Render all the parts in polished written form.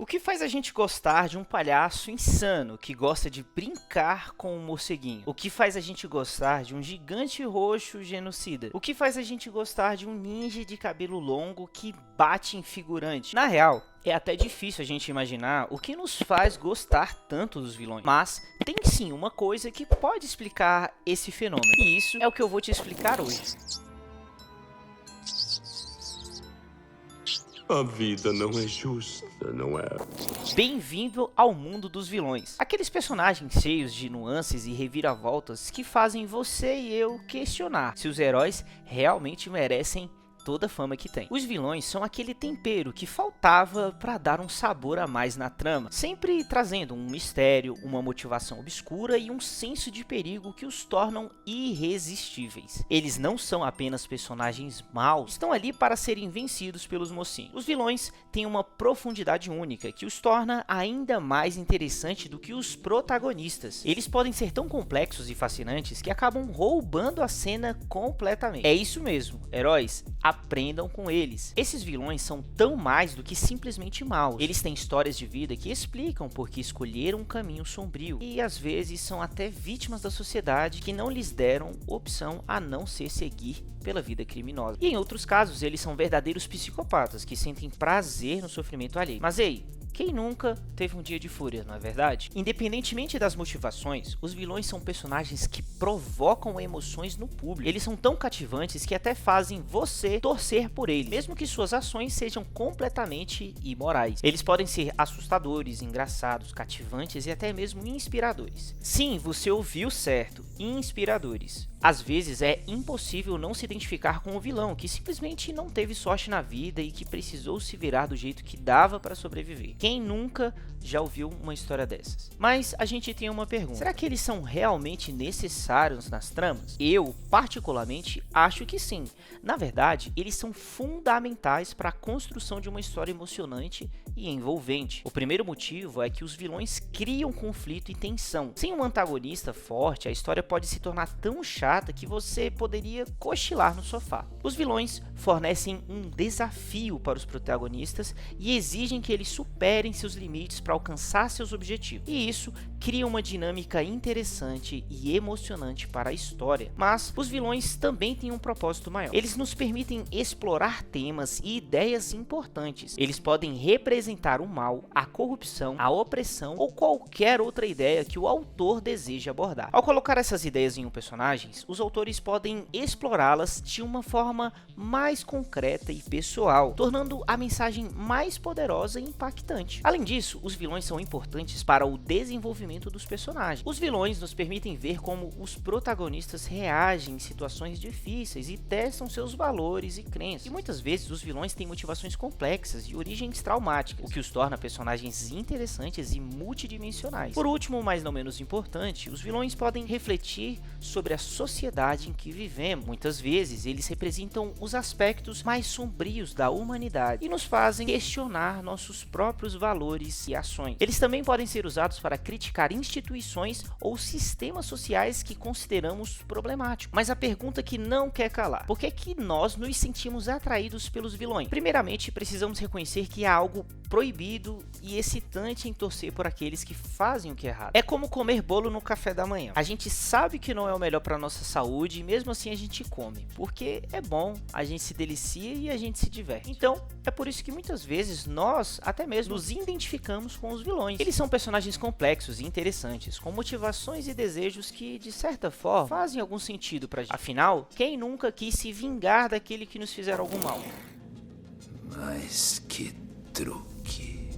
O que faz a gente gostar de um palhaço insano que gosta de brincar com um morceguinho? O que faz a gente gostar de um gigante roxo genocida? O que faz a gente gostar de um ninja de cabelo longo que bate em figurante? Na real, é até difícil a gente imaginar o que nos faz gostar tanto dos vilões. Mas tem sim uma coisa que pode explicar esse fenômeno. E isso é o que eu vou te explicar hoje. A vida não é justa, não é? Bem-vindo ao mundo dos vilões. Aqueles personagens cheios de nuances e reviravoltas que fazem você e eu questionar se os heróis realmente merecem toda a fama que tem. Os vilões são aquele tempero que faltava para dar um sabor a mais na trama, sempre trazendo um mistério, uma motivação obscura e um senso de perigo que os tornam irresistíveis. Eles não são apenas personagens maus, estão ali para serem vencidos pelos mocinhos. Os vilões têm uma profundidade única que os torna ainda mais interessantes do que os protagonistas. Eles podem ser tão complexos e fascinantes que acabam roubando a cena completamente. É isso mesmo, heróis, aprendam com eles. Esses vilões são tão mais do que simplesmente maus. Eles têm histórias de vida que explicam por que escolheram um caminho sombrio e às vezes são até vítimas da sociedade que não lhes deram opção a não ser seguir pela vida criminosa. E em outros casos, eles são verdadeiros psicopatas que sentem prazer no sofrimento alheio. Mas ei, quem nunca teve um dia de fúria, não é verdade? Independentemente das motivações, os vilões são personagens que provocam emoções no público. Eles são tão cativantes que até fazem você torcer por eles, mesmo que suas ações sejam completamente imorais. Eles podem ser assustadores, engraçados, cativantes e até mesmo inspiradores. Sim, você ouviu certo, inspiradores. Às vezes é impossível não se identificar com o vilão, que simplesmente não teve sorte na vida e que precisou se virar do jeito que dava para sobreviver. Quem nunca já ouviu uma história dessas? Mas a gente tem uma pergunta: será que eles são realmente necessários nas tramas? Eu, particularmente, acho que sim. Na verdade, eles são fundamentais para a construção de uma história emocionante e envolvente. O primeiro motivo é que os vilões criam conflito e tensão. Sem um antagonista forte, a história pode se tornar tão chata que você poderia cochilar no sofá. Os vilões fornecem um desafio para os protagonistas e exigem que eles superem seus limites para alcançar seus objetivos. E isso cria uma dinâmica interessante e emocionante para a história. Mas os vilões também têm um propósito maior. Eles nos permitem explorar temas e ideias importantes. Eles podem representar o mal, a corrupção, a opressão ou qualquer outra ideia que o autor deseja abordar. Ao colocar essas ideias em um personagem, os autores podem explorá-las de uma forma mais concreta e pessoal, tornando a mensagem mais poderosa e impactante. Além disso, os vilões são importantes para o desenvolvimento dos personagens. Os vilões nos permitem ver como os protagonistas reagem em situações difíceis e testam seus valores e crenças. E muitas vezes os vilões têm motivações complexas e origens traumáticas, o que os torna personagens interessantes e multidimensionais. Por último, mas não menos importante, os vilões podem refletir sobre a sociedade em que vivemos. Muitas vezes eles representam os aspectos mais sombrios da humanidade e nos fazem questionar nossos próprios valores e ações. Eles também podem ser usados para criticar instituições ou sistemas sociais que consideramos problemáticos. Mas a pergunta que não quer calar: por que é que nós nos sentimos atraídos pelos vilões? Primeiramente, precisamos reconhecer que há algo proibido e excitante em torcer por aqueles que fazem o que é errado. É como comer bolo no café da manhã. A gente sabe que não é o melhor para nossa saúde e mesmo assim a gente come, porque é bom, a gente se delicia e a gente se diverte. Então, é por isso que muitas vezes nós até mesmo nos identificamos com os vilões. Eles são personagens complexos e interessantes, com motivações e desejos que, de certa forma, fazem algum sentido pra gente. Afinal, quem nunca quis se vingar daquele que nos fizeram algum mal? Mas que truque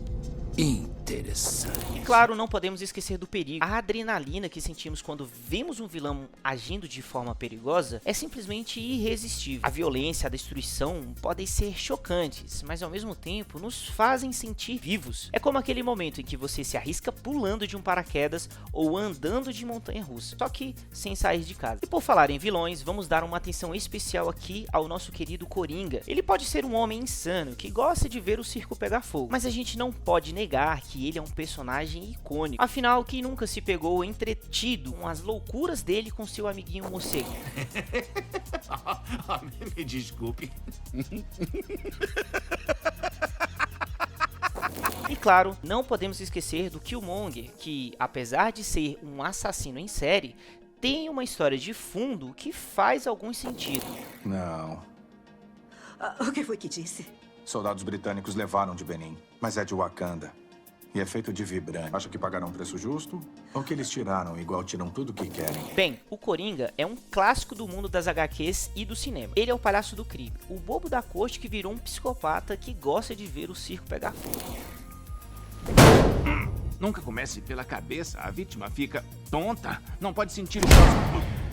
interessante. E claro, não podemos esquecer do perigo. A adrenalina que sentimos quando vemos um vilão agindo de forma perigosa é simplesmente irresistível. A violência, a destruição podem ser chocantes, mas ao mesmo tempo nos fazem sentir vivos. É como aquele momento em que você se arrisca pulando de um paraquedas ou andando de montanha-russa, só que sem sair de casa. E por falar em vilões, vamos dar uma atenção especial aqui ao nosso querido Coringa. Ele pode ser um homem insano que gosta de ver o circo pegar fogo, mas a gente não pode negar que ele é um personagem icônico. Afinal, quem nunca se pegou entretido com as loucuras dele com seu amiguinho morcego? Me desculpe. E claro, não podemos esquecer do Killmonger, que apesar de ser um assassino em série, tem uma história de fundo que faz algum sentido. Não. O que foi que disse? Soldados britânicos levaram de Benin, mas é de Wakanda. E é feito de vibrânio. Acha que pagaram um preço justo? Ou que eles tiraram igual tiram tudo que querem? Bem, o Coringa é um clássico do mundo das HQs e do cinema. Ele é o palhaço do crime, o bobo da corte que virou um psicopata que gosta de ver o circo pegar fogo. Nunca comece pela cabeça, a vítima fica tonta, não pode sentir o próximo.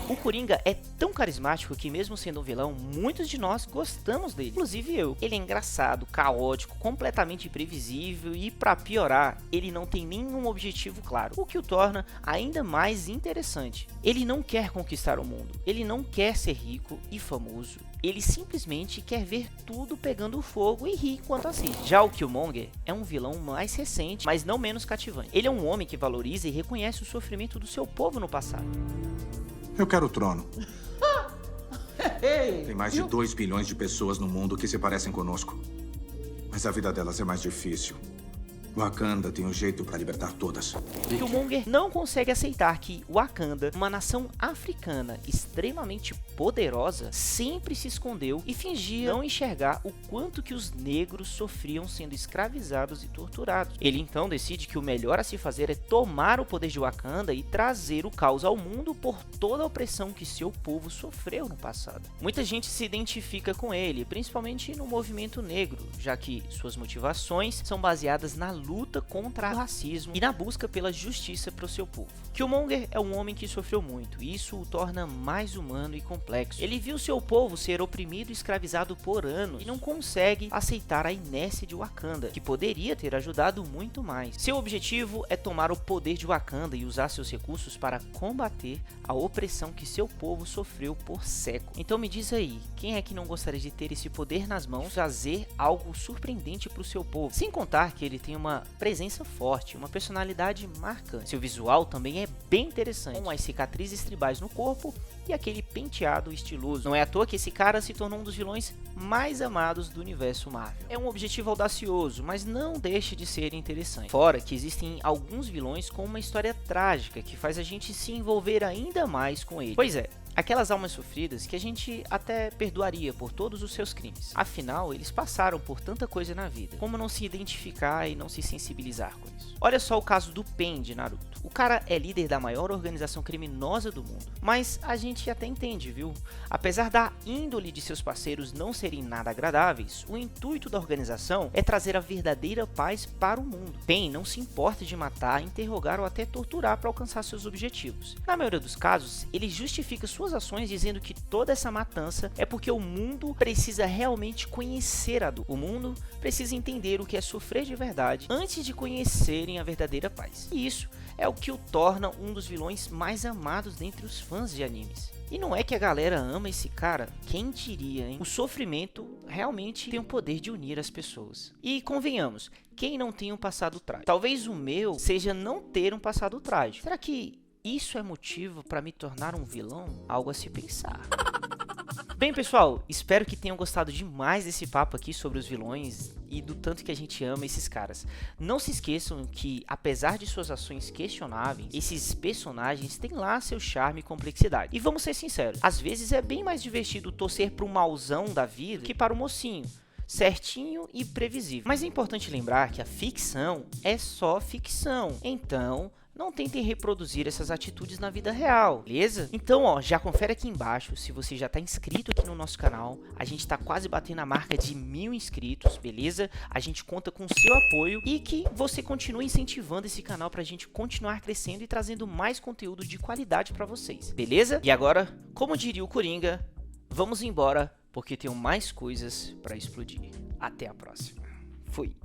O Coringa é tão carismático que mesmo sendo um vilão, muitos de nós gostamos dele, inclusive eu. Ele é engraçado, caótico, completamente imprevisível e, pra piorar, ele não tem nenhum objetivo claro, o que o torna ainda mais interessante. Ele não quer conquistar o mundo, ele não quer ser rico e famoso, ele simplesmente quer ver tudo pegando fogo e rir enquanto assiste. Já o Killmonger é um vilão mais recente, mas não menos cativante. Ele é um homem que valoriza e reconhece o sofrimento do seu povo no passado. Eu quero o trono. Tem mais de 2 bilhões de pessoas no mundo que se parecem conosco. Mas a vida delas é mais difícil. Wakanda tem um jeito para libertar todas. Killmonger não consegue aceitar que Wakanda, uma nação africana extremamente poderosa, sempre se escondeu e fingia não enxergar o quanto que os negros sofriam sendo escravizados e torturados. Ele então decide que o melhor a se fazer é tomar o poder de Wakanda e trazer o caos ao mundo por toda a opressão que seu povo sofreu no passado. Muita gente se identifica com ele, principalmente no movimento negro, já que suas motivações são baseadas na luta contra o racismo e na busca pela justiça para o seu povo. Killmonger é um homem que sofreu muito e isso o torna mais humano e complexo. Ele viu seu povo ser oprimido e escravizado por anos e não consegue aceitar a inércia de Wakanda, que poderia ter ajudado muito mais. Seu objetivo é tomar o poder de Wakanda e usar seus recursos para combater a opressão que seu povo sofreu por séculos. Então me diz aí, quem é que não gostaria de ter esse poder nas mãos e fazer algo surpreendente para o seu povo? Sem contar que ele tem uma presença forte, uma personalidade marcante. Seu visual também é bem interessante, com as cicatrizes tribais no corpo e aquele penteado estiloso. Não é à toa que esse cara se tornou um dos vilões mais amados do universo Marvel. É um objetivo audacioso, mas não deixa de ser interessante. Fora que existem alguns vilões com uma história trágica que faz a gente se envolver ainda mais com ele. Pois é, aquelas almas sofridas que a gente até perdoaria por todos os seus crimes. Afinal, eles passaram por tanta coisa na vida. Como não se identificar e não se sensibilizar com isso? Olha só o caso do Pain de Naruto. O cara é líder da maior organização criminosa do mundo. Mas a gente até entende, viu? Apesar da índole de seus parceiros não serem nada agradáveis, o intuito da organização é trazer a verdadeira paz para o mundo. Pain não se importa de matar, interrogar ou até torturar para alcançar seus objetivos. Na maioria dos casos, ele justifica suas ações dizendo que toda essa matança é porque o mundo precisa realmente conhecer a dor. O mundo precisa entender o que é sofrer de verdade antes de conhecerem a verdadeira paz. E isso é o que o torna um dos vilões mais amados dentre os fãs de animes. E não é que a galera ama esse cara, quem diria, hein? O sofrimento realmente tem o poder de unir as pessoas. E convenhamos, quem não tem um passado trágico? Talvez o meu seja não ter um passado trágico. Será que isso é motivo para me tornar um vilão? Algo a se pensar. Bem, pessoal, espero que tenham gostado demais desse papo aqui sobre os vilões e do tanto que a gente ama esses caras. Não se esqueçam que, apesar de suas ações questionáveis, esses personagens têm lá seu charme e complexidade. E vamos ser sinceros, às vezes é bem mais divertido torcer para o mauzão da vida que para o mocinho, certinho e previsível. Mas é importante lembrar que a ficção é só ficção, então não tentem reproduzir essas atitudes na vida real, beleza? Então, ó, já confere aqui embaixo se você já tá inscrito aqui no nosso canal. A gente tá quase batendo a marca de 1000 inscritos, beleza? A gente conta com o seu apoio e que você continue incentivando esse canal pra gente continuar crescendo e trazendo mais conteúdo de qualidade pra vocês, beleza? E agora, como diria o Coringa, vamos embora porque tenho mais coisas pra explodir. Até a próxima. Fui.